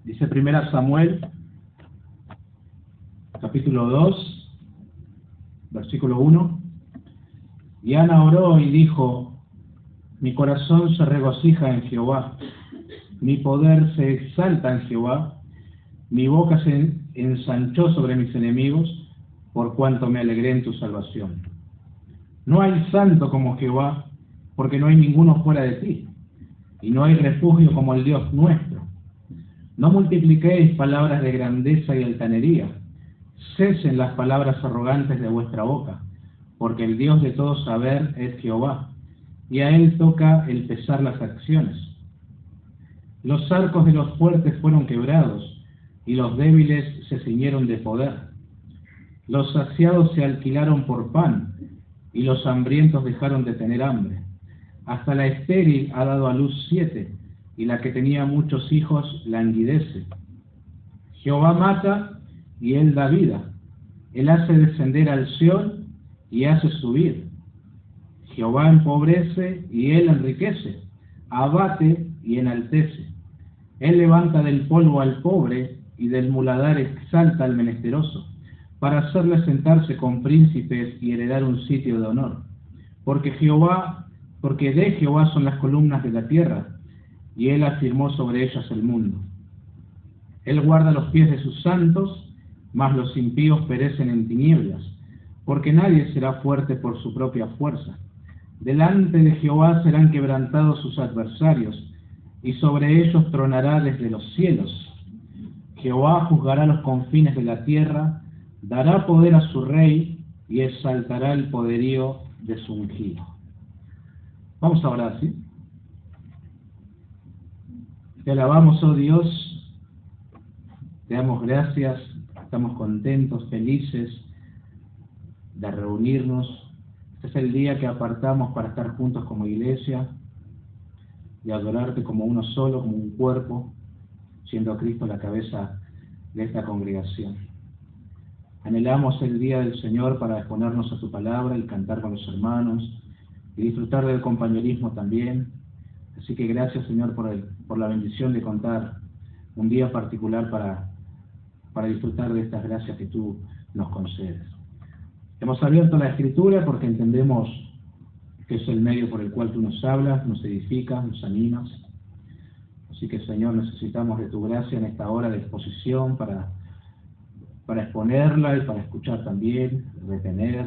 Dice 1 Samuel, capítulo 2, versículo 1. Y Ana oró y dijo: mi corazón se regocija en Jehová, mi poder se exalta en Jehová, mi boca se ensanchó sobre mis enemigos, por cuanto me alegré en tu salvación. No hay santo como Jehová, porque no hay ninguno fuera de ti, y no hay refugio como el Dios nuestro. No multipliquéis palabras de grandeza y altanería, cesen las palabras arrogantes de vuestra boca, porque el Dios de todo saber es Jehová, y a él toca el pesar las acciones. Los arcos de los fuertes fueron quebrados, y los débiles se ciñeron de poder. Los saciados se alquilaron por pan, y los hambrientos dejaron de tener hambre. Hasta la estéril ha dado a luz 7, y la que tenía muchos hijos languidece. Jehová mata, y él da vida. Él hace descender al Sión, y hace subir. Jehová empobrece, y él enriquece. Abate, y enaltece. Él levanta del polvo al pobre, y del muladar exalta al menesteroso, para hacerle sentarse con príncipes y heredar un sitio de honor. Porque de Jehová son las columnas de la tierra, y él afirmó sobre ellas el mundo. Él guarda los pies de sus santos, mas los impíos perecen en tinieblas, porque nadie será fuerte por su propia fuerza. Delante de Jehová serán quebrantados sus adversarios, y sobre ellos tronará desde los cielos. Jehová juzgará los confines de la tierra, dará poder a su rey, y exaltará el poderío de su ungido. Vamos a orar, ¿sí? Te alabamos, oh Dios, te damos gracias, estamos contentos, felices de reunirnos. Este es el día que apartamos para estar juntos como iglesia y adorarte como uno solo, como un cuerpo, siendo Cristo la cabeza de esta congregación. Anhelamos el día del Señor para exponernos a tu palabra y cantar con los hermanos y disfrutar del compañerismo también. Así que gracias, Señor, por la bendición de contar un día particular para disfrutar de estas gracias que tú nos concedes. Hemos abierto la Escritura porque entendemos que es el medio por el cual tú nos hablas, nos edificas, nos animas. Así que, Señor, necesitamos de tu gracia en esta hora de exposición para exponerla y para escuchar también, retener,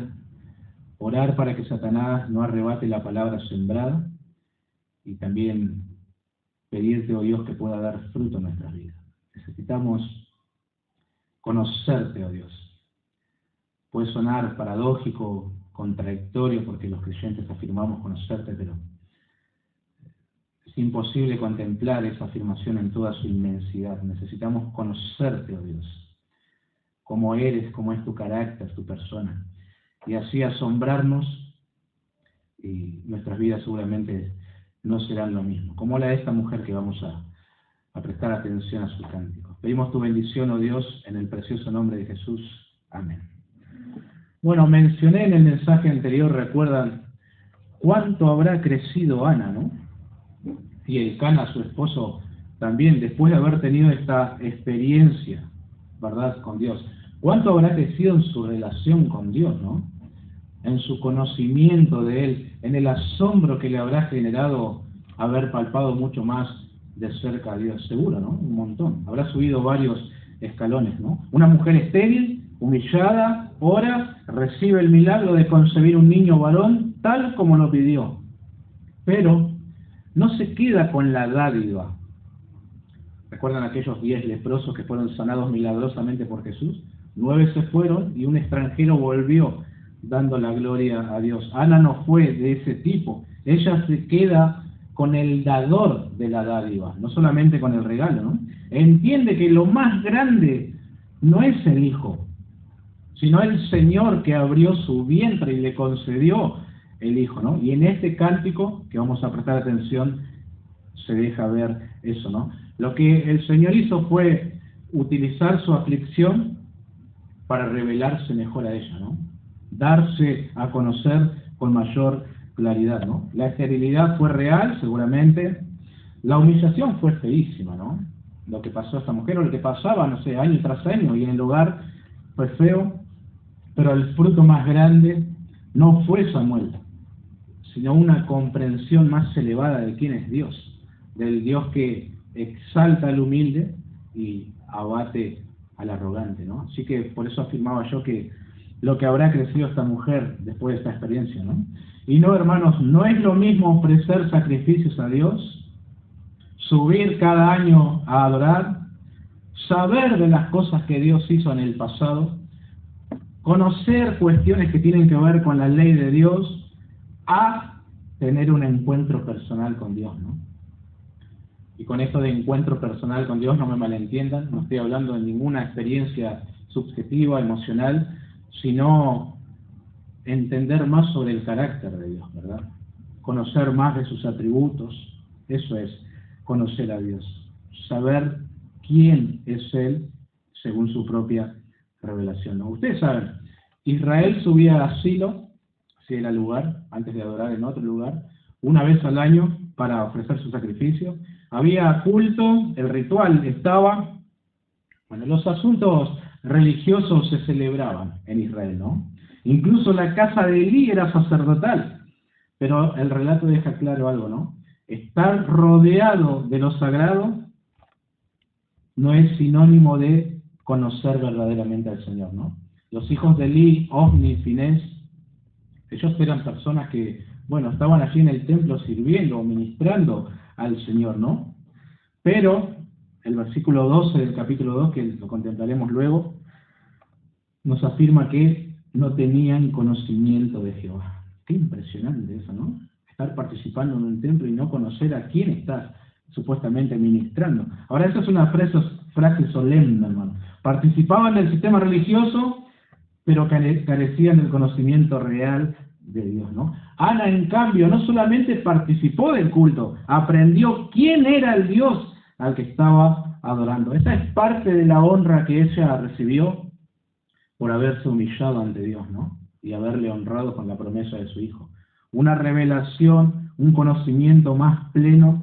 orar para que Satanás no arrebate la palabra sembrada y también pedirte, oh Dios, que pueda dar fruto en nuestras vidas. Necesitamos conocerte, oh Dios. Puede sonar paradójico, contradictorio, porque los creyentes afirmamos conocerte, pero es imposible contemplar esa afirmación en toda su inmensidad. Necesitamos conocerte, oh Dios, cómo eres, cómo es tu carácter, tu persona, y así asombrarnos, y nuestras vidas seguramente no serán lo mismo, como la de esta mujer que vamos a prestar atención a su cántico. Pedimos tu bendición, oh Dios, en el precioso nombre de Jesús. Amén. Bueno, mencioné en el mensaje anterior, recuerdan, cuánto habrá crecido Ana, ¿no? Y Elcana, su esposo, también, después de haber tenido esta experiencia, ¿verdad?, con Dios. Cuánto habrá crecido en su relación con Dios, ¿no? En su conocimiento de Él, en el asombro que le habrá generado haber palpado mucho más de cerca a Dios. Seguro, ¿no? Un montón. Habrá subido varios escalones, ¿no? Una mujer estéril, humillada, ora, recibe el milagro de concebir un niño varón tal como lo pidió. Pero no se queda con la dádiva. ¿Recuerdan aquellos 10 leprosos que fueron sanados milagrosamente por Jesús? 9 se fueron y un extranjero volvió dando la gloria a Dios. Ana no fue de ese tipo. Ella se queda con el dador de la dádiva, no solamente con el regalo, ¿no? Entiende que lo más grande no es el hijo, sino el Señor que abrió su vientre y le concedió el hijo, ¿no? Y en este cántico, que vamos a prestar atención, se deja ver eso, ¿no? Lo que el Señor hizo fue utilizar su aflicción para revelarse mejor a ella, ¿no? Darse a conocer con mayor claridad, ¿no? La esterilidad fue real, seguramente. La humillación fue feísima, ¿no? lo que pasó a esta mujer, o lo que pasaba, no sé, año tras año, y en el hogar fue feo, pero el fruto más grande no fue Samuel, sino una comprensión más elevada de quién es Dios, del Dios que exalta al humilde y abate al arrogante, ¿no? Así que por eso afirmaba yo que lo que habrá crecido esta mujer después de esta experiencia, ¿no? Y no, hermanos, no es lo mismo ofrecer sacrificios a Dios, subir cada año a adorar, saber de las cosas que Dios hizo en el pasado, conocer cuestiones que tienen que ver con la ley de Dios, a tener un encuentro personal con Dios, ¿no? Y con esto de encuentro personal con Dios, no me malentiendan, no estoy hablando de ninguna experiencia subjetiva, emocional, sino entender más sobre el carácter de Dios, ¿verdad? Conocer más de sus atributos, eso es conocer a Dios, saber quién es Él según su propia revelación, ¿no? Ustedes saben, Israel subía a Silo, si era el lugar, antes de adorar en otro lugar, una vez al año para ofrecer su sacrificio. Había culto, el ritual estaba, bueno, los asuntos religiosos se celebraban en Israel, ¿no? Incluso la casa de Elí era sacerdotal, pero el relato deja claro algo, ¿no? Estar rodeado de lo sagrado no es sinónimo de conocer verdaderamente al Señor, ¿no? Los hijos de Elí, Ofni y Finés, ellos eran personas que, bueno, estaban allí en el templo sirviendo, ministrando al Señor, ¿no? Pero el versículo 12 del capítulo 2, que lo contemplaremos luego, nos afirma que no tenían conocimiento de Jehová. Qué impresionante eso, ¿no? Estar participando en un templo y no conocer a quién estás supuestamente ministrando. Ahora, esa es una frase solemne, hermano. Participaban en el sistema religioso, pero carecían del conocimiento real de Dios, ¿no? Ana, en cambio, no solamente participó del culto, aprendió quién era el Dios al que estaba adorando. Esa es parte de la honra que ella recibió por haberse humillado ante Dios, ¿no? Y haberle honrado con la promesa de su Hijo. Una revelación, un conocimiento más pleno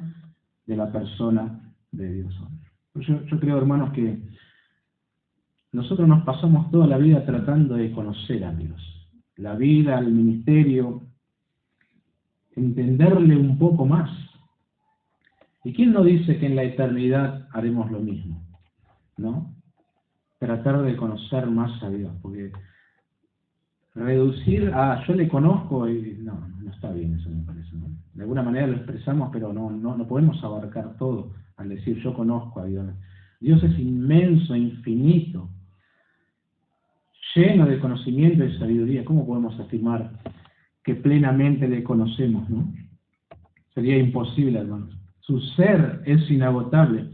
de la persona de Dios. Yo creo, hermanos, que nosotros nos pasamos toda la vida tratando de conocer a Dios. La vida, el ministerio, entenderle un poco más. ¿Y quién no dice que en la eternidad haremos lo mismo? ¿No? Tratar de conocer más a Dios, porque reducir a yo le conozco y no está bien, eso me parece, ¿no? De alguna manera lo expresamos, pero no podemos abarcar todo al decir yo conozco a Dios. Dios es inmenso, infinito, lleno de conocimiento y sabiduría. ¿Cómo podemos afirmar que plenamente le conocemos, no? Sería imposible, hermanos. Su ser es inagotable.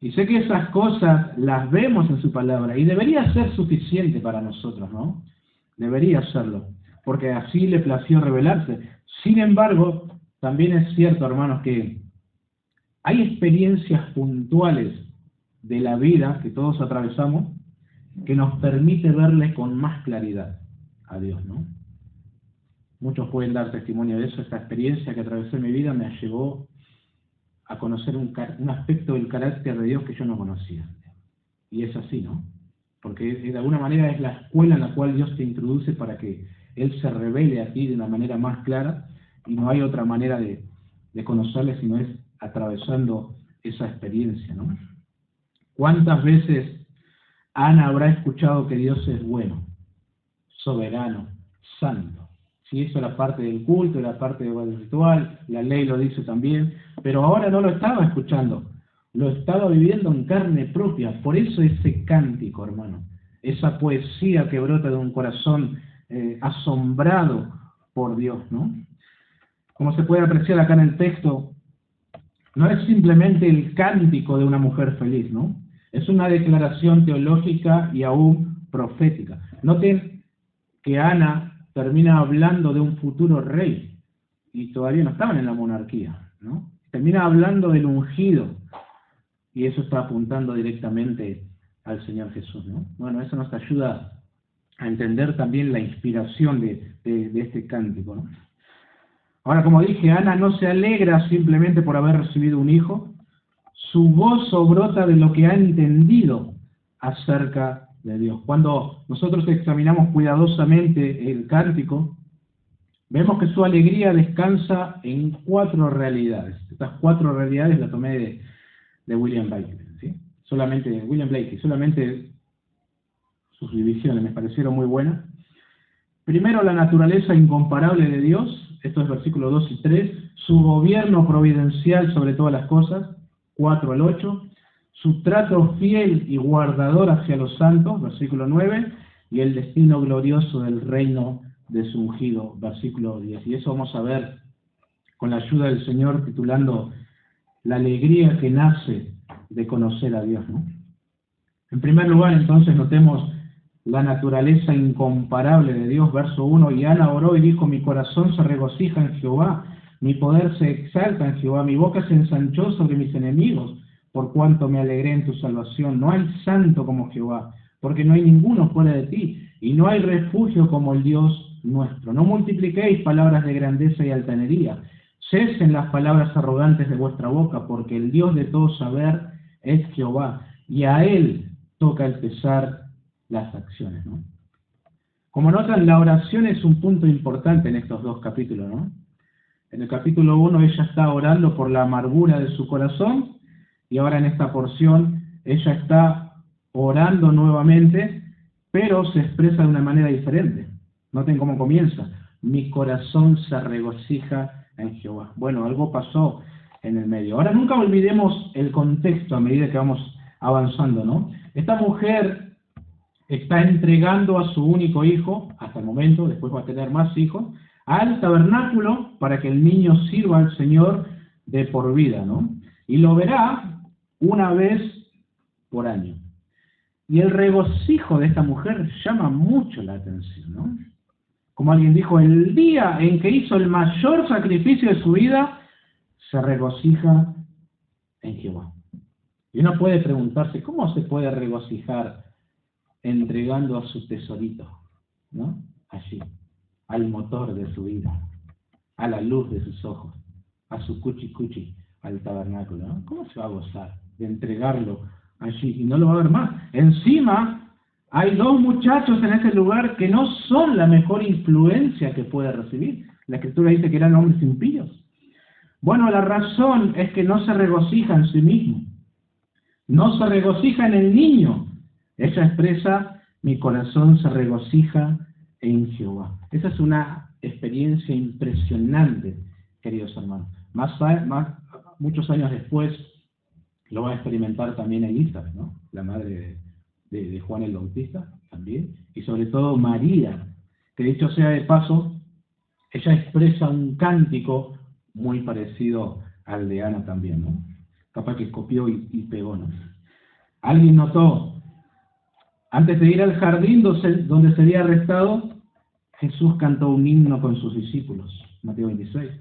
Y sé que esas cosas las vemos en su palabra y debería ser suficiente para nosotros, ¿no? Debería serlo, porque así le plació revelarse. Sin embargo, también es cierto, hermanos, que hay experiencias puntuales de la vida que todos atravesamos que nos permite verle con más claridad a Dios, ¿no? Muchos pueden dar testimonio de eso. Esta experiencia que atravesé en mi vida me llevó a conocer un aspecto del carácter de Dios que yo no conocía. Y es así, ¿no? Porque de alguna manera es la escuela en la cual Dios te introduce para que Él se revele a ti de una manera más clara, y no hay otra manera de conocerle sino es atravesando esa experiencia, ¿no? ¿Cuántas veces Ana habrá escuchado que Dios es bueno, soberano, santo? Si eso era parte del culto, era parte del ritual, la ley lo dice también, pero ahora no lo estaba escuchando, lo estaba viviendo en carne propia. Por eso ese cántico, hermano, esa poesía que brota de un corazón asombrado por Dios, ¿no? Como se puede apreciar acá en el texto, no es simplemente el cántico de una mujer feliz, ¿no? Es una declaración teológica y aún profética. Noten que Ana termina hablando de un futuro rey, y todavía no estaban en la monarquía, ¿no? Termina hablando del ungido, y eso está apuntando directamente al Señor Jesús, ¿no? Bueno, eso nos ayuda a entender también la inspiración de este cántico, ¿no? Ahora, como dije, Ana no se alegra simplemente por haber recibido un hijo, Su gozo brota de lo que ha entendido acerca de Dios. Cuando nosotros examinamos cuidadosamente el cántico, vemos que su alegría descansa en 4 realidades. Estas 4 realidades las tomé de William Blake, ¿sí? Solamente sus divisiones me parecieron muy buenas. Primero, la naturaleza incomparable de Dios, esto es versículos 2 y 3, su gobierno providencial sobre todas las cosas, 4 al 8, su trato fiel y guardador hacia los santos, versículo 9, y el destino glorioso del reino de su ungido, versículo 10. Y eso vamos a ver con la ayuda del Señor, titulando La alegría que nace de conocer a Dios, ¿no? En primer lugar, entonces, notemos la naturaleza incomparable de Dios, verso 1, y Ana oró y dijo, mi corazón se regocija en Jehová, mi poder se exalta en Jehová, mi boca se ensanchó sobre mis enemigos, por cuanto me alegré en tu salvación. No hay santo como Jehová, porque no hay ninguno fuera de ti, y no hay refugio como el Dios nuestro. No multipliquéis palabras de grandeza y altanería, cesen las palabras arrogantes de vuestra boca, porque el Dios de todo saber es Jehová, y a Él toca el pesar las acciones, ¿no? Como notan, la oración es un punto importante en estos 2 capítulos, ¿no? En el capítulo 1 ella está orando por la amargura de su corazón, y ahora en esta porción ella está orando nuevamente, pero se expresa de una manera diferente. Noten cómo comienza. Mi corazón se regocija en Jehová. Bueno, algo pasó en el medio. Ahora nunca olvidemos el contexto a medida que vamos avanzando, ¿no? Esta mujer está entregando a su único hijo, hasta el momento, después va a tener más hijos, al tabernáculo para que el niño sirva al Señor de por vida, ¿no? Y lo verá una vez por año. Y el regocijo de esta mujer llama mucho la atención, ¿no? Como alguien dijo, el día en que hizo el mayor sacrificio de su vida, se regocija en Jehová. Y uno puede preguntarse, ¿cómo se puede regocijar entregando a su tesorito, ¿no? Allí, al motor de su vida, a la luz de sus ojos, a su cuchi, al tabernáculo, ¿no? ¿Cómo se va a gozar de entregarlo allí? Y no lo va a ver más. Encima, hay 2 muchachos en ese lugar que no son la mejor influencia que puede recibir. La Escritura dice que eran hombres impíos. Bueno, la razón es que no se regocija en sí mismo. No se regocija en el niño. Ella expresa, mi corazón se regocija en Jehová. Esa es una experiencia impresionante, queridos hermanos. Muchos años después lo va a experimentar también Elizabeth, ¿no? La madre de Juan el Bautista también. Y sobre todo María, que dicho sea de paso, ella expresa un cántico muy parecido al de Ana también, ¿no? Capaz que copió y pegó, ¿no? Alguien notó, antes de ir al jardín donde sería arrestado, Jesús cantó un himno con sus discípulos, Mateo 26.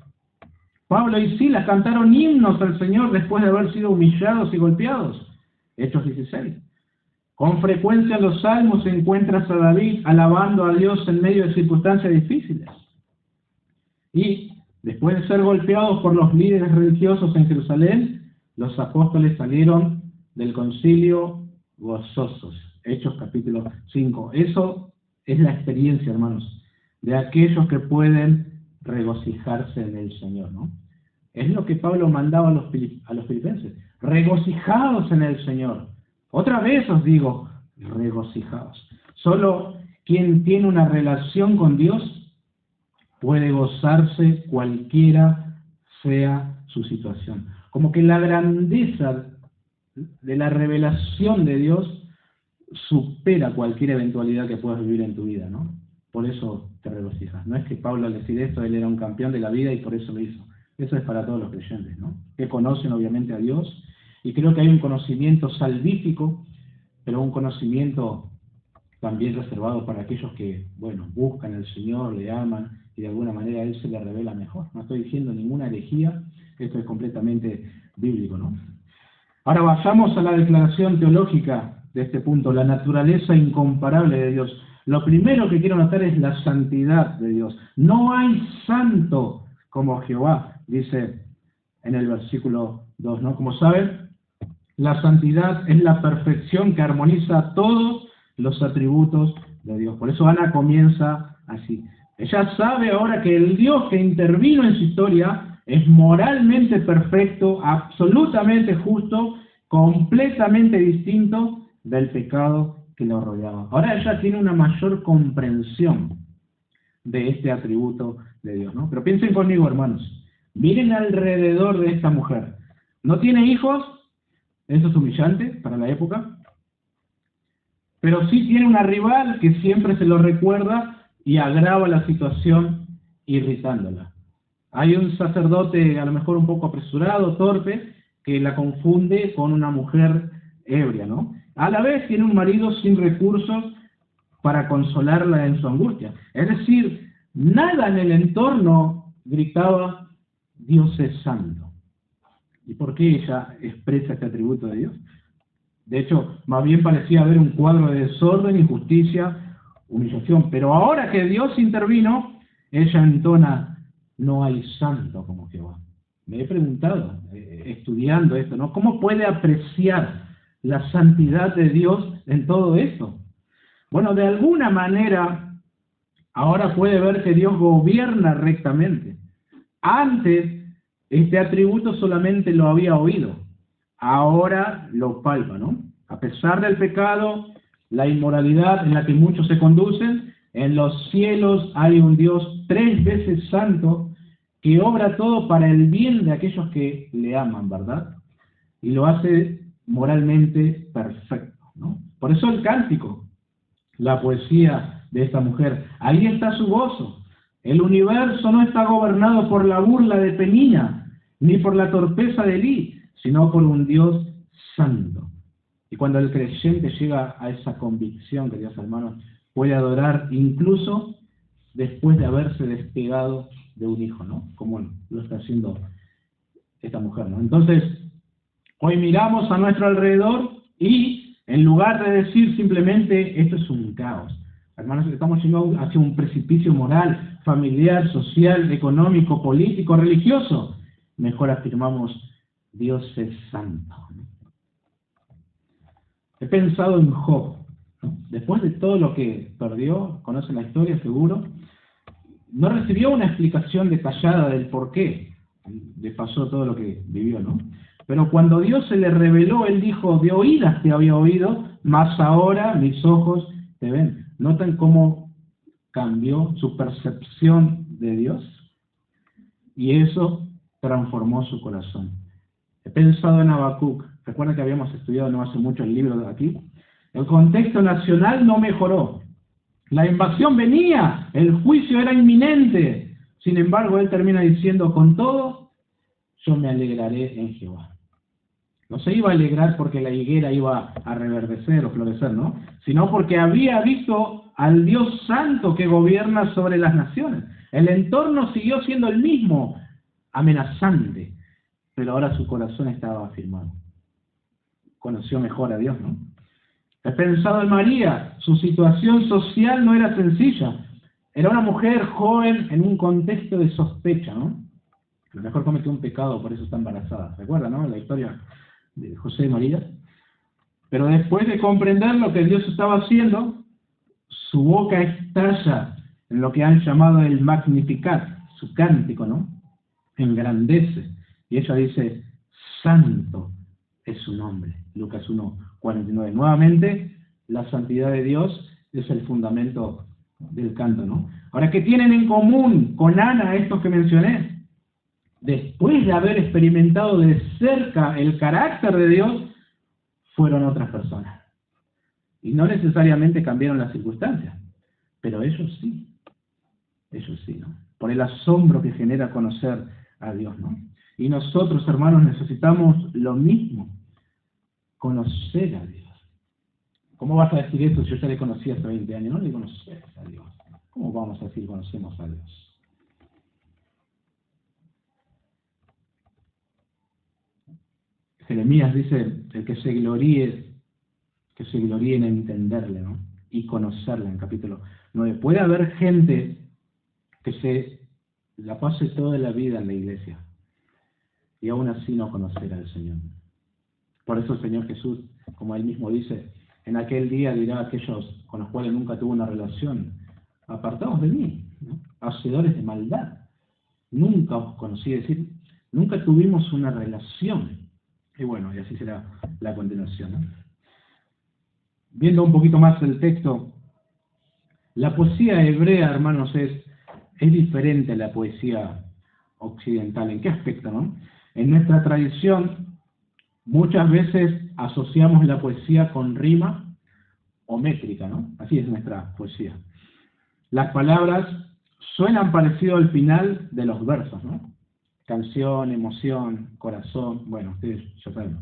Pablo y Silas cantaron himnos al Señor después de haber sido humillados y golpeados, Hechos 16. Con frecuencia en los salmos encuentras a David alabando a Dios en medio de circunstancias difíciles. Y después de ser golpeados por los líderes religiosos en Jerusalén, los apóstoles salieron del concilio gozosos. Hechos capítulo 5. Eso es la experiencia, hermanos, de aquellos que pueden regocijarse en el Señor, ¿no? Es lo que Pablo mandaba a los filipenses. Regocijados en el Señor. Otra vez os digo, regocijados. Solo quien tiene una relación con Dios puede gozarse cualquiera sea su situación. Como que la grandeza de la revelación de Dios supera cualquier eventualidad que puedas vivir en tu vida, ¿no? Por eso te regocijas. No es que Pablo al decir esto, él era un campeón de la vida y por eso lo hizo. Eso es para todos los creyentes, ¿no? Que conocen obviamente a Dios, y creo que hay un conocimiento salvífico, pero un conocimiento también reservado para aquellos que, bueno, buscan al Señor, le aman, y de alguna manera a Él se le revela mejor. No estoy diciendo ninguna herejía, esto es completamente bíblico, ¿no? Ahora vayamos a la declaración teológica de este punto, la naturaleza incomparable de Dios. Lo primero que quiero notar es la santidad de Dios. No hay santo como Jehová, dice en el versículo 2, ¿no? Como saben, La santidad es la perfección que armoniza todos los atributos de Dios. Por eso Ana comienza así. Ella sabe ahora que el Dios que intervino en su historia es moralmente perfecto, absolutamente justo, completamente distinto del pecado que lo rodeaba. Ahora ella tiene una mayor comprensión de este atributo de Dios, ¿no? Pero piensen conmigo, hermanos. Miren alrededor de esta mujer. No tiene hijos, eso es humillante para la época, pero sí tiene una rival que siempre se lo recuerda y agrava la situación irritándola. Hay un sacerdote a lo mejor un poco apresurado, torpe, que la confunde con una mujer ebria, ¿no? A la vez tiene un marido sin recursos para consolarla en su angustia. Es decir, nada en el entorno gritaba, Dios es santo. ¿Y por qué ella expresa este atributo de Dios? De hecho, más bien parecía haber un cuadro de desorden, injusticia, humillación. Pero ahora que Dios intervino, ella entona, no hay santo como Jehová. Me he preguntado, estudiando esto, ¿no? ¿Cómo puede apreciar la santidad de Dios en todo esto? Bueno, de alguna manera, ahora puede ver que Dios gobierna rectamente. Antes, este atributo solamente lo había oído. Ahora lo palpa, ¿no? A pesar del pecado, la inmoralidad en la que muchos se conducen, en los cielos hay un Dios 3 veces santo que obra todo para el bien de aquellos que le aman, ¿verdad? Y lo hace moralmente perfecto, ¿no? Por eso el cántico, la poesía de esta mujer, ahí está su gozo. El universo no está gobernado por la burla de Penina, ni por la torpeza de Elí, sino por un Dios santo. Y cuando el creyente llega a esa convicción, queridos hermanos, puede adorar incluso después de haberse despegado de un hijo, ¿no? Como lo está haciendo esta mujer, ¿no? Entonces, hoy miramos a nuestro alrededor y en lugar de decir simplemente esto es un caos, hermanos, estamos yendo hacia un precipicio moral, familiar, social, económico, político, religioso, mejor afirmamos Dios es santo. He pensado en Job, ¿no? Después de todo lo que perdió, conocen la historia seguro, no recibió una explicación detallada del por qué le pasó todo lo que vivió, ¿no? Pero cuando Dios se le reveló, él dijo, de oídas te había oído, mas ahora mis ojos te ven. ¿Notan cómo cambió su percepción de Dios? Y eso transformó su corazón. He pensado en Habacuc. Recuerda que habíamos estudiado no hace mucho el libro de aquí. El contexto nacional no mejoró. La invasión venía, el juicio era inminente. Sin embargo, él termina diciendo, con todo, yo me alegraré en Jehová. No se iba a alegrar porque la higuera iba a reverdecer o florecer, ¿no? Sino porque había visto al Dios santo que gobierna sobre las naciones. El entorno siguió siendo el mismo, amenazante, pero ahora su corazón estaba afirmado. Conoció mejor a Dios, ¿no? He pensado en María, su situación social no era sencilla. Era una mujer joven en un contexto de sospecha, ¿no? A lo mejor cometió un pecado, por eso está embarazada. ¿Recuerdan, no? La historia de José y María. Pero después de comprender lo que Dios estaba haciendo, su boca estalla en lo que han llamado el Magnificat, su cántico, ¿no? Engrandece. Y ella dice, santo es su nombre. Lucas 1:49. Nuevamente, la santidad de Dios es el fundamento del canto, ¿no? Ahora, ¿qué tienen en común con Ana estos que mencioné? Después de haber experimentado de cerca el carácter de Dios, fueron otras personas. Y no necesariamente cambiaron las circunstancias, pero ellos sí, ¿no? Por el asombro que genera conocer a Dios, ¿no? Y nosotros, hermanos, necesitamos lo mismo, conocer a Dios. ¿Cómo vas a decir esto si yo ya le conocí hace 20 años? No le conoces a Dios. ¿Cómo vamos a decir conocemos a Dios? Jeremías dice, el que se gloríe en entenderle, ¿no? Y conocerle, en capítulo 9. Puede haber gente que se la pase toda la vida en la iglesia y aún así no conocer al Señor. Por eso el Señor Jesús, como Él mismo dice, en aquel día dirá a aquellos con los cuales nunca tuvo una relación: apartados de mí, ¿no? Hacedores de maldad. Nunca os conocí, es decir, nunca tuvimos una relación. Y bueno, y así será la continuación, ¿no? Viendo un poquito más el texto, la poesía hebrea, hermanos, es diferente a la poesía occidental. ¿En qué aspecto, no? En nuestra tradición, muchas veces asociamos la poesía con rima o métrica, ¿no? Así es nuestra poesía. Las palabras suenan parecido al final de los versos, ¿no? Canción, emoción, corazón, bueno, ustedes ya saben.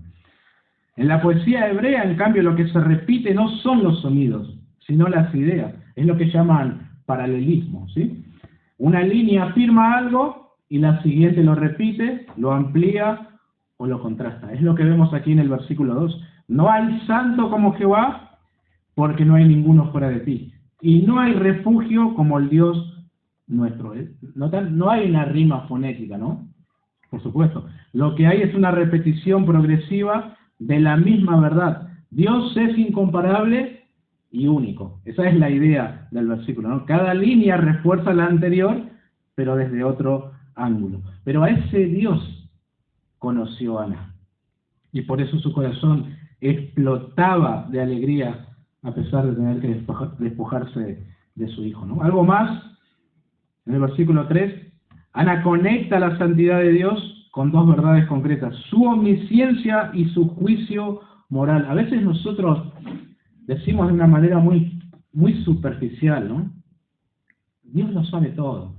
En la poesía hebrea, en cambio, lo que se repite no son los sonidos, sino las ideas. Es lo que llaman paralelismo, ¿sí? Una línea afirma algo y la siguiente lo repite, lo amplía o lo contrasta. Es lo que vemos aquí en el versículo 2. No hay santo como Jehová, porque no hay ninguno fuera de ti. Y no hay refugio como el Dios nuestro. No hay una rima fonética, ¿no? Por supuesto. Lo que hay es una repetición progresiva de la misma verdad. Dios es incomparable y único. Esa es la idea del versículo, ¿no? Cada línea refuerza la anterior, pero desde otro ángulo. Pero a ese Dios conoció Ana. Y por eso su corazón explotaba de alegría a pesar de tener que despojarse de su hijo, ¿no? Algo más, en el versículo 3, Ana conecta la santidad de Dios con dos verdades concretas: su omnisciencia y su juicio moral. A veces nosotros decimos de una manera muy superficial, ¿no? Dios lo sabe todo,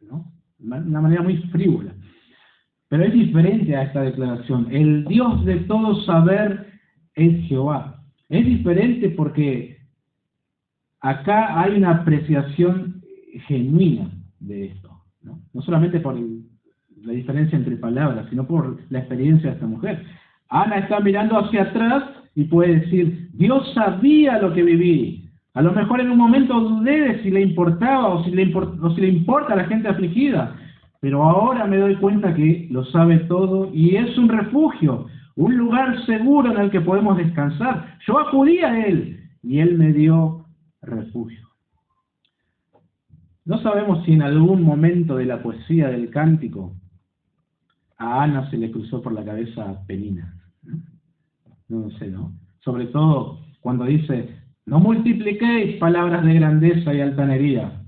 ¿no? De una manera muy frívola. Pero es diferente a esta declaración. El Dios de todo saber es Jehová. Es diferente porque acá hay una apreciación genuina de esto, ¿no? No solamente por la diferencia entre palabras, sino por la experiencia de esta mujer. Ana está mirando hacia atrás y puede decir: Dios sabía lo que viví. A lo mejor en un momento dudé de si le importaba o si le importa a la gente afligida. Pero ahora me doy cuenta que lo sabe todo y es un refugio, un lugar seguro en el que podemos descansar. Yo acudí a Él y Él me dio refugio. No sabemos si en algún momento de la poesía del cántico a Ana se le cruzó por la cabeza Penina. No sé, ¿no? Sobre todo cuando dice: no multipliquéis palabras de grandeza y altanería,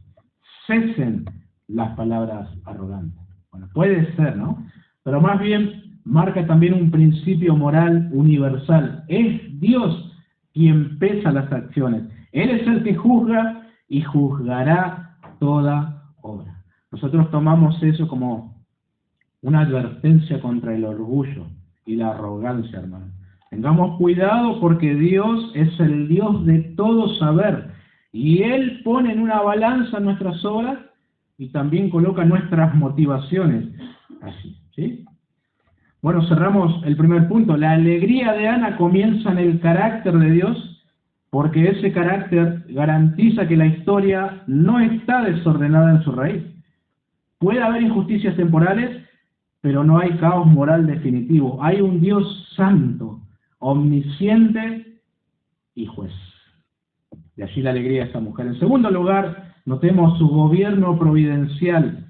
cesen las palabras arrogantes. Bueno, puede ser, ¿no? Pero más bien marca también un principio moral universal. Es Dios quien pesa las acciones. Él es el que juzga y juzgará toda obra. Nosotros tomamos eso como una advertencia contra el orgullo y la arrogancia, hermano. Tengamos cuidado porque Dios es el Dios de todo saber y Él pone en una balanza nuestras obras y también coloca nuestras motivaciones así, ¿sí? Bueno, cerramos el primer punto. La alegría de Ana comienza en el carácter de Dios, porque ese carácter garantiza que la historia no está desordenada en su raíz. Puede haber injusticias temporales, pero no hay caos moral definitivo. Hay un Dios santo, omnisciente y juez. De allí la alegría de esta mujer. En segundo lugar, notemos su gobierno providencial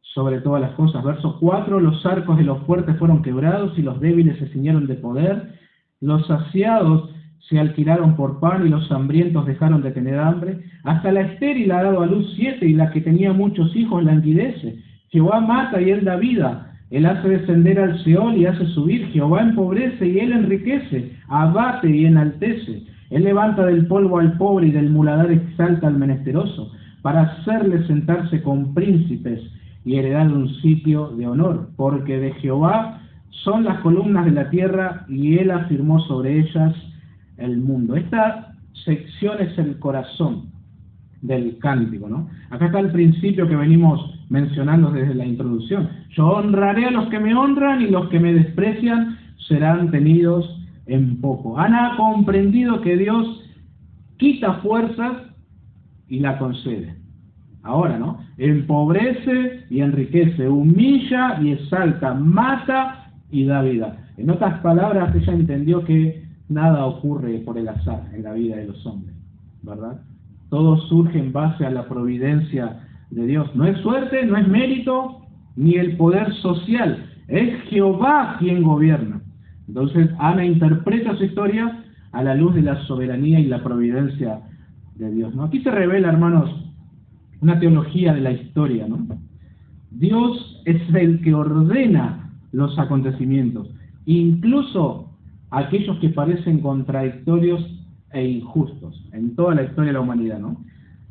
sobre todas las cosas. Verso 4, los arcos de los fuertes fueron quebrados y los débiles se ciñeron de poder. Los saciados se alquilaron por pan y los hambrientos dejaron de tener hambre. Hasta la estéril ha dado a luz 7 y la que tenía muchos hijos languidece. Jehová mata y él da vida. Él hace descender al Seol y hace subir. Jehová empobrece y él enriquece. Abate y enaltece. Él levanta del polvo al pobre y del muladar exalta al menesteroso, para hacerle sentarse con príncipes y heredar un sitio de honor. Porque de Jehová son las columnas de la tierra y él afirmó sobre ellas el mundo. Esta sección es el corazón del cántico, ¿no? Acá está el principio que venimos mencionando desde la introducción. Yo honraré a los que me honran y los que me desprecian serán tenidos en poco. Ana ha comprendido que Dios quita fuerzas y la concede. Ahora, ¿no? Empobrece y enriquece, humilla y exalta, mata y da vida. En otras palabras, ella entendió que nada ocurre por el azar en la vida de los hombres, ¿verdad? Todo surge en base a la providencia de Dios. No es suerte, no es mérito, ni el poder social. Es Jehová quien gobierna. Entonces, Ana interpreta su historia a la luz de la soberanía y la providencia de Dios, ¿no? Aquí se revela, hermanos, una teología de la historia, ¿no? Dios es el que ordena los acontecimientos, incluso aquellos que parecen contradictorios e injustos en toda la historia de la humanidad, ¿no?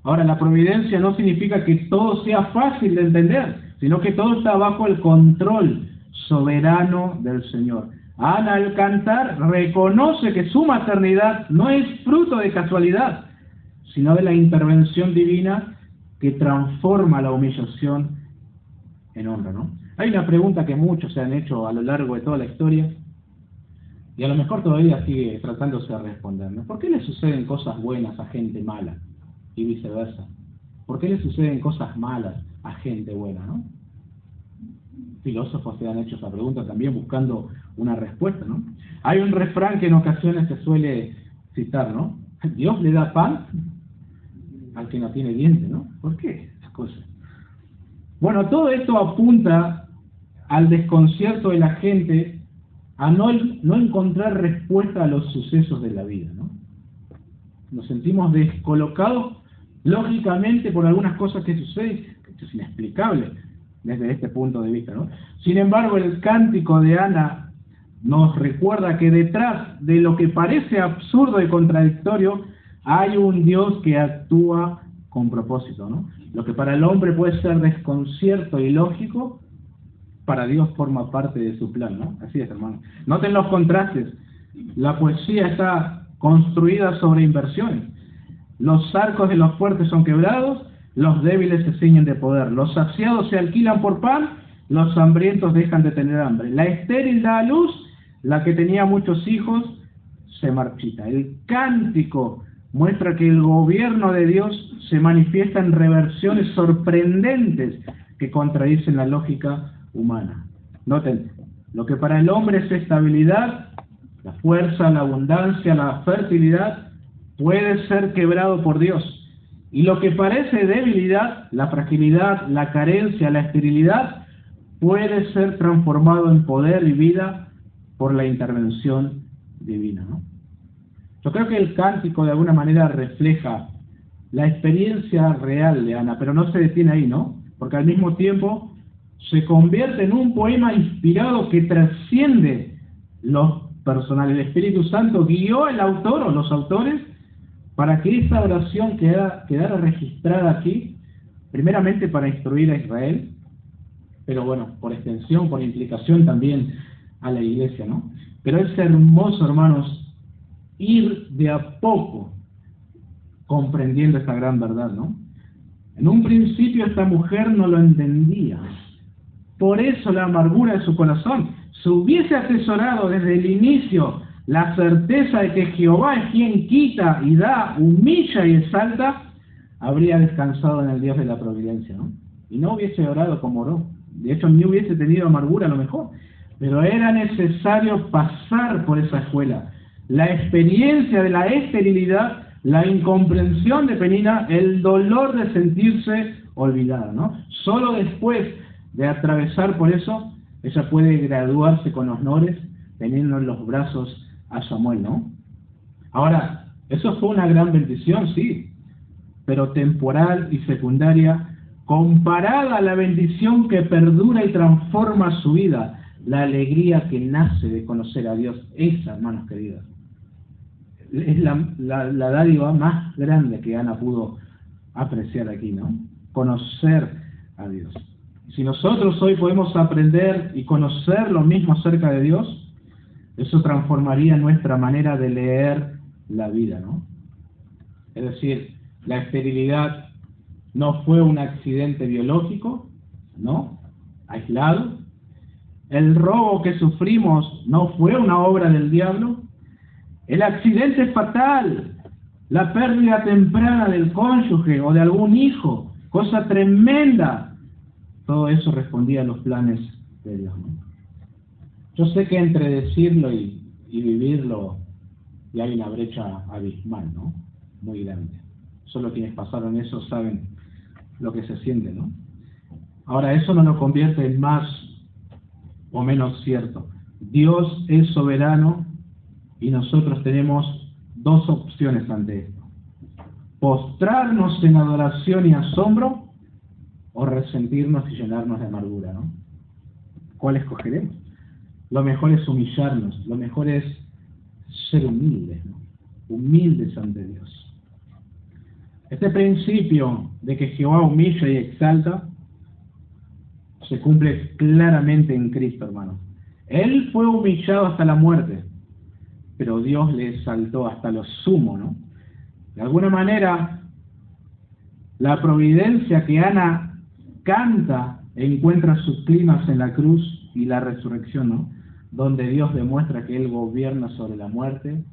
Ahora, la providencia no significa que todo sea fácil de entender, sino que todo está bajo el control soberano del Señor. Ana, al cantar, reconoce que su maternidad no es fruto de casualidad, sino de la intervención divina que transforma la humillación en honra, ¿no? Hay una pregunta que muchos se han hecho a lo largo de toda la historia, y a lo mejor todavía sigue tratándose de responder, ¿no? ¿Por qué le suceden cosas buenas a gente mala y viceversa? ¿Por qué le suceden cosas malas a gente buena, no? Filósofos se han hecho esa pregunta también buscando una respuesta, ¿no? Hay un refrán que en ocasiones se suele citar, ¿no? Dios le da pan al que no tiene diente, ¿no? ¿Por qué esas cosas? Bueno, todo esto apunta al desconcierto de la gente a no encontrar respuesta a los sucesos de la vida, ¿no? Nos sentimos descolocados lógicamente por algunas cosas que suceden, que esto es inexplicable desde este punto de vista, ¿no? Sin embargo, el cántico de Ana nos recuerda que detrás de lo que parece absurdo y contradictorio hay un Dios que actúa con propósito, ¿no? Lo que para el hombre puede ser desconcierto y lógico, para Dios forma parte de su plan, ¿no? Así es, hermano. Noten los contrastes. La poesía está construida sobre inversiones. Los arcos de los fuertes son quebrados, los débiles se ciñen de poder. Los saciados se alquilan por pan, los hambrientos dejan de tener hambre. La estéril da a luz, la que tenía muchos hijos se marchita. El cántico muestra que el gobierno de Dios se manifiesta en reversiones sorprendentes que contradicen la lógica humana. Noten, lo que para el hombre es estabilidad, la fuerza, la abundancia, la fertilidad, puede ser quebrado por Dios. Y lo que parece debilidad, la fragilidad, la carencia, la esterilidad, puede ser transformado en poder y vida por la intervención divina, ¿no? Yo creo que el cántico de alguna manera refleja la experiencia real de Ana, pero no se detiene ahí, ¿no? Porque al mismo tiempo se convierte en un poema inspirado que trasciende los personales. El Espíritu Santo guió al autor o los autores para que esa oración quedara registrada aquí, primeramente para instruir a Israel, pero bueno, por extensión, por implicación también a la iglesia, ¿no? Pero es hermoso, hermanos, ir de a poco comprendiendo esta gran verdad, ¿no? En un principio esta mujer no lo entendía. Por eso la amargura de su corazón. Si hubiese atesorado desde el inicio la certeza de que Jehová es quien quita y da, humilla y exalta, habría descansado en el Dios de la providencia, ¿no? Y no hubiese orado como oró. De hecho, ni hubiese tenido amargura a lo mejor. Pero era necesario pasar por esa escuela. La experiencia de la esterilidad, la incomprensión de Penina, el dolor de sentirse olvidada, ¿no? Solo después de atravesar por eso, ella puede graduarse con honores, teniendo en los brazos a Samuel, ¿no? Ahora, eso fue una gran bendición, sí, pero temporal y secundaria, comparada a la bendición que perdura y transforma su vida, la alegría que nace de conocer a Dios. Esa, hermanos queridos, es la dádiva más grande que Ana pudo apreciar aquí, ¿no? Conocer a Dios. Si nosotros hoy podemos aprender y conocer lo mismo acerca de Dios, eso transformaría nuestra manera de leer la vida, ¿no? Es decir, la esterilidad no fue un accidente biológico, ¿no? Aislado. El robo que sufrimos no fue una obra del diablo. El accidente es fatal. La pérdida temprana del cónyuge o de algún hijo, cosa tremenda. Todo eso respondía a los planes de Dios, ¿no? Yo sé que entre decirlo y vivirlo y hay una brecha abismal, ¿no? Muy grande. Solo quienes pasaron eso saben lo que se siente, ¿no? Ahora, eso no nos convierte en más o menos cierto. Dios es soberano y nosotros tenemos dos opciones ante esto: postrarnos en adoración y asombro o resentirnos y llenarnos de amargura, ¿no? ¿Cuál escogeremos? Lo mejor es humillarnos, lo mejor es ser humildes, ¿no? Humildes ante Dios. Este principio de que Jehová humilla y exalta se cumple claramente en Cristo, hermano. Él fue humillado hasta la muerte, pero Dios le exaltó hasta lo sumo, ¿no? De alguna manera, la providencia que Ana canta encuentra sus climas en la cruz y la resurrección, ¿no? Donde Dios demuestra que Él gobierna sobre la muerte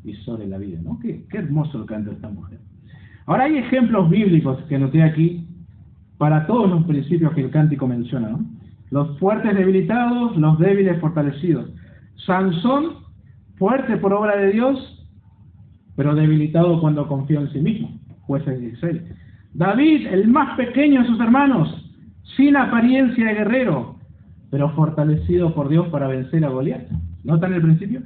y sobre la vida, ¿no? Qué hermoso lo canta esta mujer. Ahora hay ejemplos bíblicos que noté aquí para todos los principios que el cántico menciona, ¿no? Los fuertes debilitados, los débiles fortalecidos. Sansón, fuerte por obra de Dios, pero debilitado cuando confió en sí mismo. Jueces 16. David, el más pequeño de sus hermanos, sin apariencia de guerrero, pero fortalecido por Dios para vencer a Goliat. ¿Notan el principio?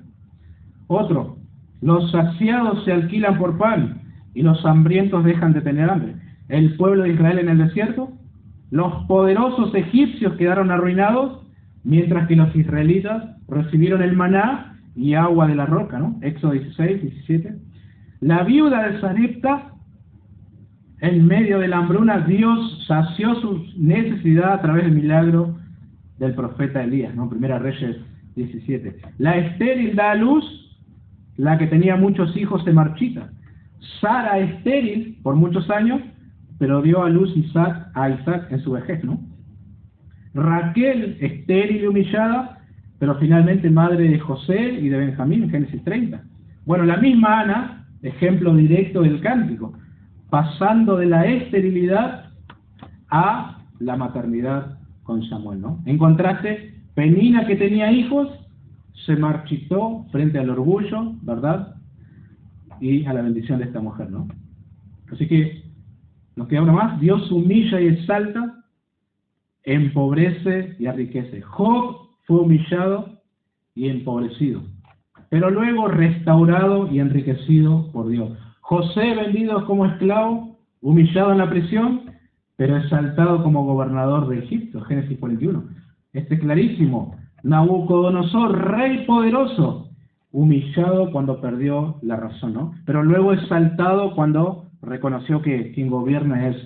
Otro, los saciados se alquilan por pan y los hambrientos dejan de tener hambre. El pueblo de Israel en el desierto, los poderosos egipcios quedaron arruinados, mientras que los israelitas recibieron el maná y agua de la roca, ¿no? Éxodo 16, 17. La viuda de Sarepta, en medio de la hambruna, Dios sació su necesidad a través del milagro del profeta Elías, ¿no? Primera Reyes 17. La estéril da a luz, la que tenía muchos hijos se marchita. Sara, estéril por muchos años, pero dio a luz a Isaac en su vejez, ¿no? Raquel, estéril y humillada, pero finalmente madre de José y de Benjamín, en Génesis 30. Bueno, la misma Ana, ejemplo directo del cántico, pasando de la esterilidad a la maternidad con Samuel, ¿no? En contraste, Penina, que tenía hijos, se marchitó frente al orgullo, ¿verdad? Y a la bendición de esta mujer, ¿no? Así que nos queda uno más. Dios humilla y exalta, empobrece y enriquece. Job fue humillado y empobrecido, pero luego restaurado y enriquecido por Dios. José, vendido como esclavo, humillado en la prisión, pero exaltado como gobernador de Egipto, Génesis 41. Este es clarísimo. Nabucodonosor, rey poderoso, humillado cuando perdió la razón, ¿no? Pero luego exaltado cuando reconoció que quien gobierna es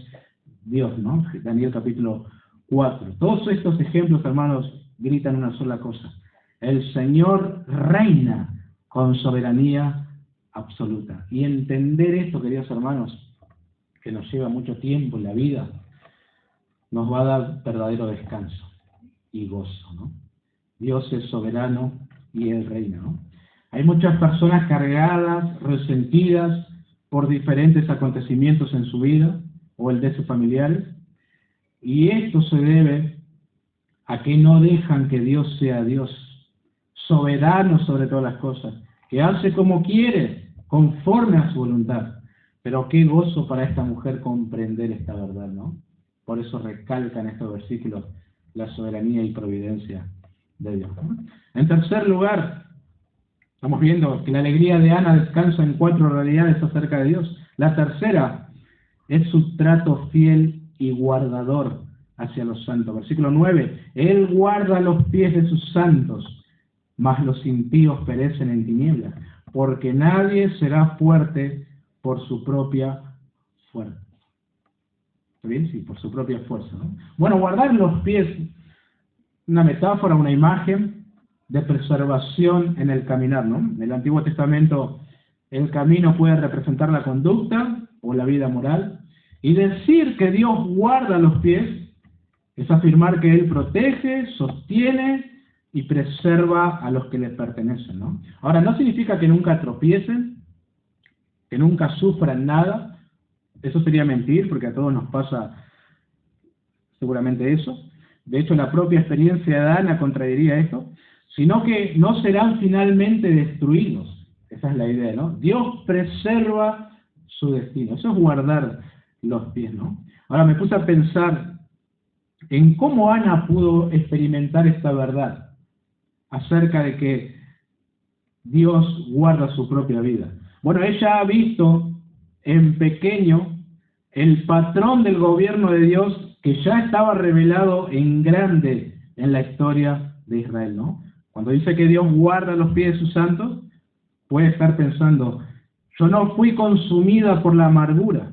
Dios, ¿no? Daniel capítulo 4. Todos estos ejemplos, hermanos, gritan una sola cosa: el Señor reina con soberanía absoluta. Y entender esto, queridos hermanos, que nos lleva mucho tiempo en la vida, nos va a dar verdadero descanso y gozo, ¿no? Dios es soberano y Él reina, ¿no? Hay muchas personas cargadas, resentidas por diferentes acontecimientos en su vida o el de sus familiares, y esto se debe a que no dejan que Dios sea Dios, soberano sobre todas las cosas, que hace como quiere, conforme a su voluntad. Pero qué gozo para esta mujer comprender esta verdad, ¿no? Por eso recalcan estos versículos la soberanía y providencia de Dios, ¿no? En tercer lugar, estamos viendo que la alegría de Ana descansa en 4 realidades acerca de Dios. La tercera es su trato fiel y guardador hacia los santos. Versículo 9, Él guarda los pies de sus santos, mas los impíos perecen en tinieblas, porque nadie será fuerte por su propia fuerza. ¿Está bien? Sí, por su propia fuerza, ¿no? Bueno, guardar los pies, una metáfora, una imagen de preservación en el caminar, ¿no? En el Antiguo Testamento el camino puede representar la conducta o la vida moral, y decir que Dios guarda los pies es afirmar que Él protege, sostiene y preserva a los que le pertenecen, ¿no? Ahora, no significa que nunca tropiecen, que nunca sufran nada. Eso sería mentir, porque a todos nos pasa seguramente eso. De hecho, la propia experiencia de Ana contradiría esto, sino que no serán finalmente destruidos. Esa es la idea, ¿no? Dios preserva su destino. Eso es guardar los pies, ¿no? Ahora me puse a pensar en cómo Ana pudo experimentar esta verdad acerca de que Dios guarda su propia vida. Bueno, ella ha visto en pequeño el patrón del gobierno de Dios que ya estaba revelado en grande en la historia de Israel, ¿no? Cuando dice que Dios guarda los pies de sus santos, puede estar pensando, yo no fui consumida por la amargura,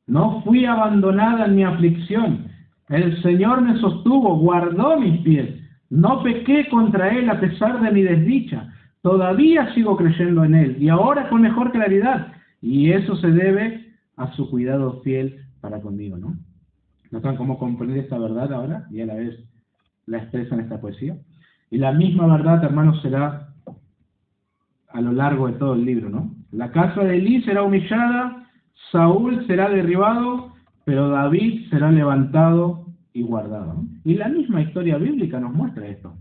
no fui abandonada en mi aflicción, el Señor me sostuvo, guardó mis pies, no pequé contra Él a pesar de mi desdicha, todavía sigo creyendo en Él, y ahora con mejor claridad, y eso se debe a su cuidado fiel para conmigo, ¿no? ¿Notan cómo comprender esta verdad ahora? Y a la vez la expresa en esta poesía. Y la misma verdad, hermanos, será a lo largo de todo el libro, ¿no? La casa de Elí será humillada, Saúl será derribado, pero David será levantado y guardado, ¿no? Y la misma historia bíblica nos muestra esto.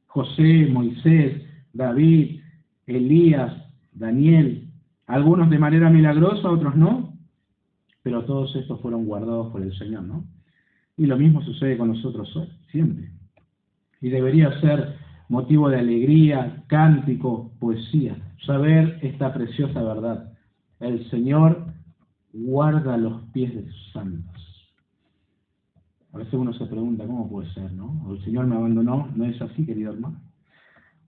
José, Moisés, David, Elías, Daniel, algunos de manera milagrosa, otros no, pero todos estos fueron guardados por el Señor, ¿no? Y lo mismo sucede con nosotros hoy, siempre. Y debería ser motivo de alegría, cántico, poesía, saber esta preciosa verdad. El Señor guarda los pies de sus santos. A veces uno se pregunta, ¿cómo puede ser, no? ¿O el Señor me abandonó? No es así, querido hermano.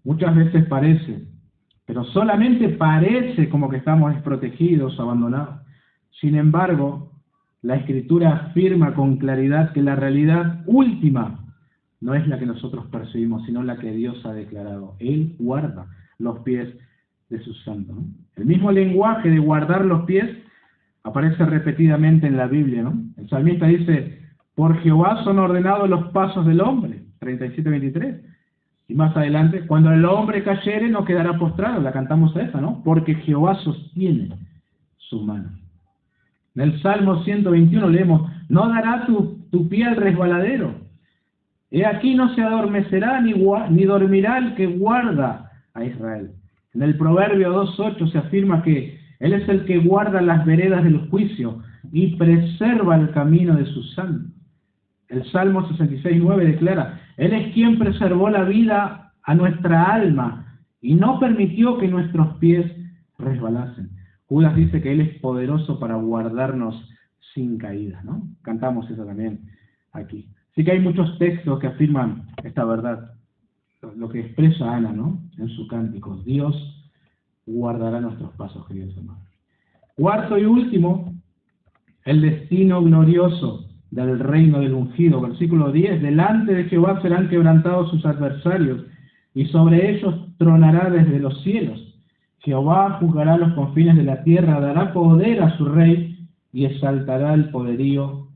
Muchas veces parece, pero solamente parece como que estamos desprotegidos, abandonados. Sin embargo, la Escritura afirma con claridad que la realidad última no es la que nosotros percibimos, sino la que Dios ha declarado. Él guarda los pies de sus santos, ¿no? El mismo lenguaje de guardar los pies aparece repetidamente en la Biblia, ¿no? El salmista dice, por Jehová son ordenados los pasos del hombre, 37:23. Y más adelante, cuando el hombre cayere no quedará postrado, la cantamos esa, ¿no? Porque Jehová sostiene su mano. En el Salmo 121 leemos, no dará tu pie al resbaladero. He aquí no se adormecerá ni dormirá el que guarda a Israel. En el Proverbio 2:8 se afirma que Él es el que guarda las veredas del juicio y preserva el camino de sus santos. El Salmo 66:9 declara, Él es quien preservó la vida a nuestra alma y no permitió que nuestros pies resbalasen. Judas dice que Él es poderoso para guardarnos sin caída, ¿no? Cantamos eso también aquí. Así que hay muchos textos que afirman esta verdad. Lo que expresa Ana, ¿no? En su cántico. Dios guardará nuestros pasos, queridos hermanos. Cuarto y último, el destino glorioso del reino del ungido. Versículo 10. Delante de Jehová serán quebrantados sus adversarios, y sobre ellos tronará desde los cielos. Jehová juzgará los confines de la tierra, dará poder a su rey, y exaltará el poderío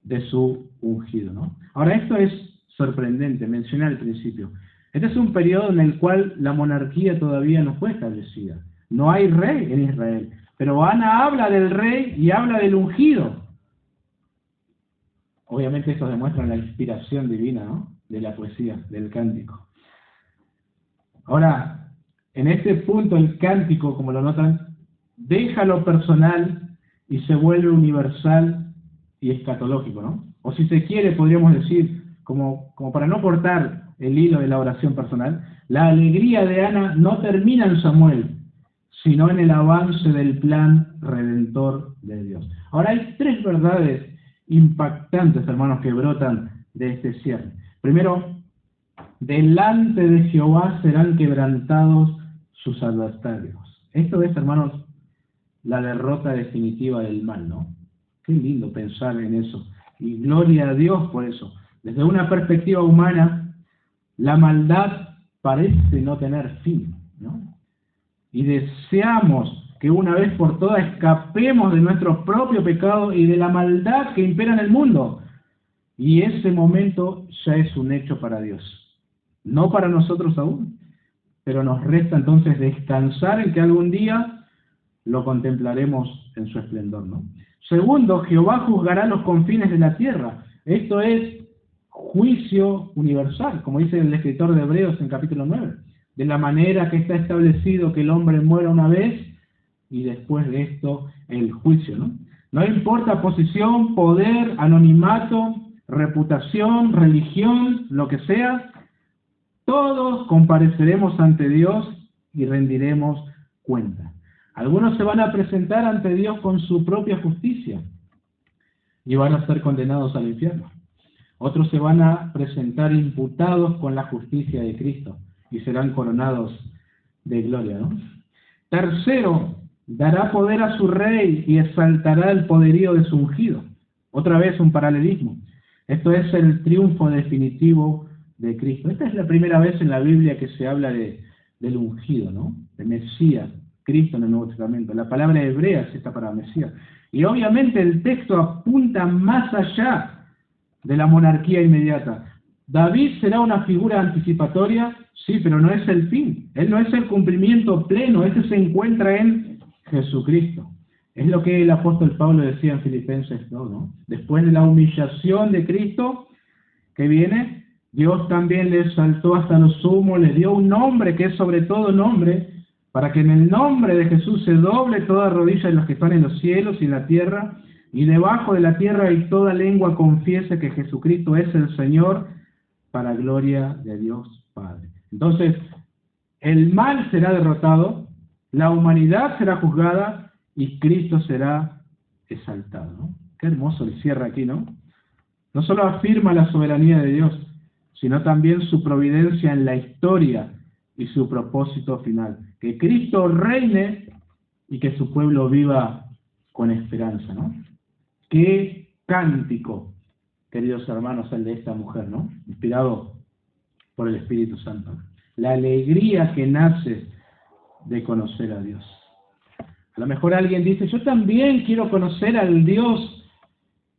de su ungido, ¿no? Ahora, esto es sorprendente, mencioné al principio. Este es un periodo en el cual la monarquía todavía no fue establecida. No hay rey en Israel. Pero Ana habla del rey y habla del ungido. Obviamente esto demuestra la inspiración divina, ¿no? De la poesía, del cántico. Ahora, en este punto el cántico, como lo notan, deja lo personal y se vuelve universal y escatológico, ¿no? O si se quiere, podríamos decir, como para no cortar el hilo de la oración personal, la alegría de Ana no termina en Samuel, sino en el avance del plan redentor de Dios. Ahora hay tres verdades impactantes, hermanos, que brotan de este cierre. Primero, delante de Jehová serán quebrantados sus adversarios. Esto es, hermanos, la derrota definitiva del mal, ¿no? Qué lindo pensar en eso. Y gloria a Dios por eso. Desde una perspectiva humana, la maldad parece no tener fin, ¿no? Y deseamos que una vez por todas escapemos de nuestro propio pecado y de la maldad que impera en el mundo. Y ese momento ya es un hecho para Dios. No para nosotros aún, pero nos resta entonces descansar en que algún día lo contemplaremos en su esplendor, ¿no? Segundo, Jehová juzgará los confines de la tierra. Esto es juicio universal, como dice el escritor de Hebreos en capítulo 9, de la manera que está establecido que el hombre muera una vez y después de esto el juicio, ¿no? No importa posición, poder, anonimato, reputación, religión, lo que sea, todos compareceremos ante Dios y rendiremos cuenta. Algunos se van a presentar ante Dios con su propia justicia y van a ser condenados al infierno. Otros se van a presentar imputados con la justicia de Cristo y serán coronados de gloria, ¿no? Tercero, dará poder a su rey y exaltará el poderío de su ungido. Otra vez un paralelismo. Esto es el triunfo definitivo de Cristo. Esta es la primera vez en la Biblia que se habla del ungido, ¿no? De Mesías, Cristo en el Nuevo Testamento. La palabra hebrea es esta para Mesías. Y obviamente el texto apunta más allá de la monarquía inmediata. David será una figura anticipatoria, sí, pero no es el fin. Él no es el cumplimiento pleno. Este se encuentra en Jesucristo. Es lo que el apóstol Pablo decía en Filipenses 2, ¿no? Después de la humillación de Cristo que viene, Dios también le exaltó hasta lo sumo, le dio un nombre que es sobre todo nombre, para que en el nombre de Jesús se doble toda rodilla de los que están en los cielos y en la tierra, y debajo de la tierra y toda lengua confiese que Jesucristo es el Señor, para gloria de Dios Padre. Entonces, el mal será derrotado, la humanidad será juzgada y Cristo será exaltado, ¿no? Qué hermoso el cierre aquí, ¿no? No solo afirma la soberanía de Dios, sino también su providencia en la historia y su propósito final. Que Cristo reine y que su pueblo viva con esperanza, ¿no? Qué cántico, queridos hermanos, el de esta mujer, ¿no? Inspirado por el Espíritu Santo. La alegría que nace de conocer a Dios. A lo mejor alguien dice, yo también quiero conocer al Dios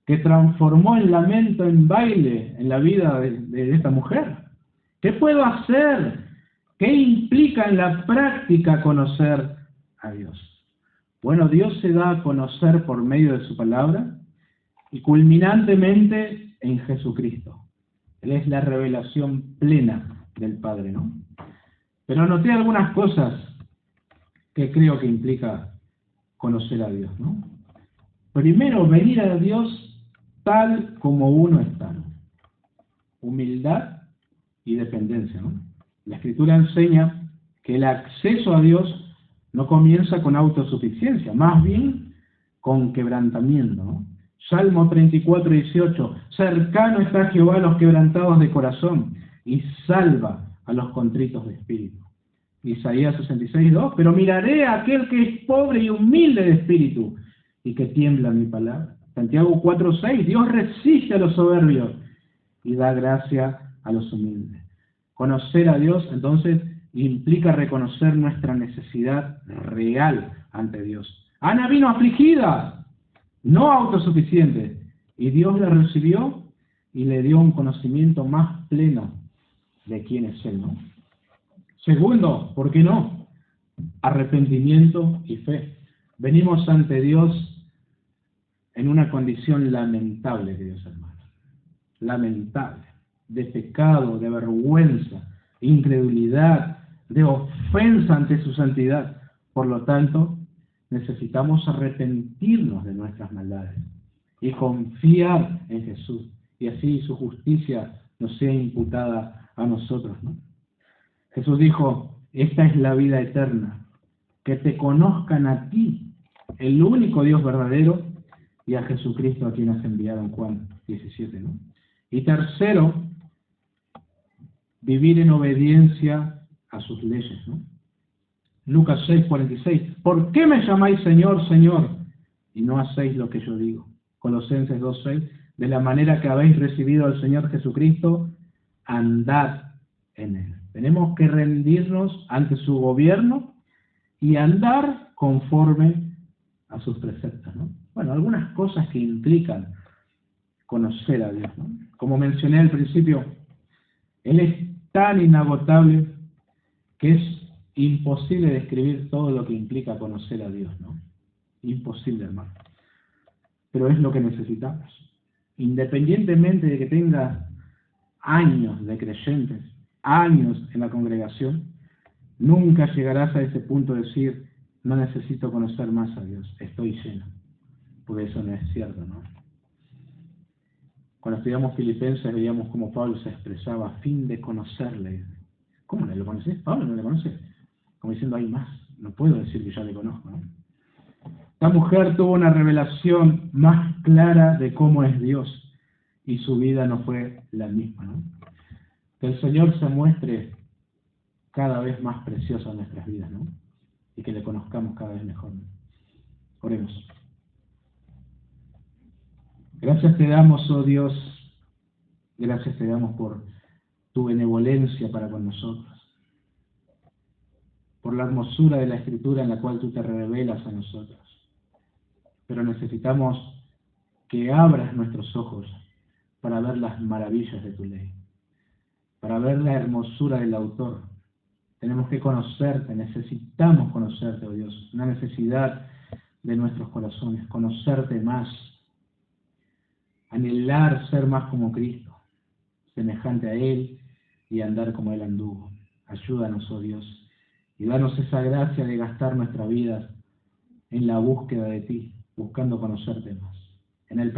que transformó el lamento en baile en la vida de esta mujer. ¿Qué puedo hacer? ¿Qué implica en la práctica conocer a Dios? Bueno, Dios se da a conocer por medio de su palabra y culminantemente en Jesucristo. Él es la revelación plena del Padre, ¿no? Pero noté algunas cosas que creo que implica conocer a Dios, ¿no? Primero, venir a Dios tal como uno está, ¿no? Humildad y dependencia, ¿no? La Escritura enseña que el acceso a Dios no comienza con autosuficiencia, más bien con quebrantamiento, ¿no? Salmo 34, 18, cercano está Jehová a los quebrantados de corazón y salva a los contritos de espíritu. Isaías 66, 2, pero miraré a aquel que es pobre y humilde de espíritu y que tiembla mi palabra. Santiago 4, 6, Dios resiste a los soberbios y da gracia a los humildes. Conocer a Dios, entonces, implica reconocer nuestra necesidad real ante Dios. Ana vino afligida, no autosuficiente, y Dios la recibió y le dio un conocimiento más pleno de quién es Él, ¿no? Segundo, ¿por qué no? Arrepentimiento y fe. Venimos ante Dios en una condición lamentable, queridos hermanos. Lamentable. De pecado, de vergüenza, incredulidad, de ofensa ante su santidad. Por lo tanto, necesitamos arrepentirnos de nuestras maldades y confiar en Jesús, y así su justicia nos sea imputada a nosotros, ¿no? Jesús dijo, esta es la vida eterna, que te conozcan a ti, el único Dios verdadero, y a Jesucristo a quien has enviado en Juan 17, ¿no? Y tercero, vivir en obediencia a sus leyes, ¿no? Lucas 6, 46, ¿por qué me llamáis Señor, Señor, y no hacéis lo que yo digo? Colosenses 2, 6, de la manera que habéis recibido al Señor Jesucristo, andad en Él. Tenemos que rendirnos ante su gobierno y andar conforme a sus preceptos, ¿no? Bueno, algunas cosas que implican conocer a Dios, ¿no? Como mencioné al principio, Él es tan inagotable que es imposible describir todo lo que implica conocer a Dios, ¿no? Imposible, hermano. Pero es lo que necesitamos. Independientemente de que tengas años de creyentes, años en la congregación, nunca llegarás a ese punto de decir, no necesito conocer más a Dios, estoy lleno. Porque eso no es cierto, ¿no? Cuando estudiamos Filipenses veíamos cómo Pablo se expresaba a fin de conocerle. ¿Cómo no lo conoces? Pablo no le conoce. Como diciendo, hay más. No puedo decir que ya le conozco, ¿no? La mujer tuvo una revelación más clara de cómo es Dios y su vida no fue la misma, ¿no? Que el Señor se muestre cada vez más precioso en nuestras vidas, ¿no? Y que le conozcamos cada vez mejor, ¿no? Oremos. Gracias te damos, oh Dios, gracias te damos por tu benevolencia para con nosotros, por la hermosura de la Escritura en la cual tú te revelas a nosotros. Pero necesitamos que abras nuestros ojos para ver las maravillas de tu ley, para ver la hermosura del autor. Tenemos que conocerte, necesitamos conocerte, oh Dios, una necesidad de nuestros corazones, conocerte más, anhelar ser más como Cristo, semejante a Él y andar como Él anduvo. Ayúdanos, oh Dios, y danos esa gracia de gastar nuestra vida en la búsqueda de ti, buscando conocerte más. En el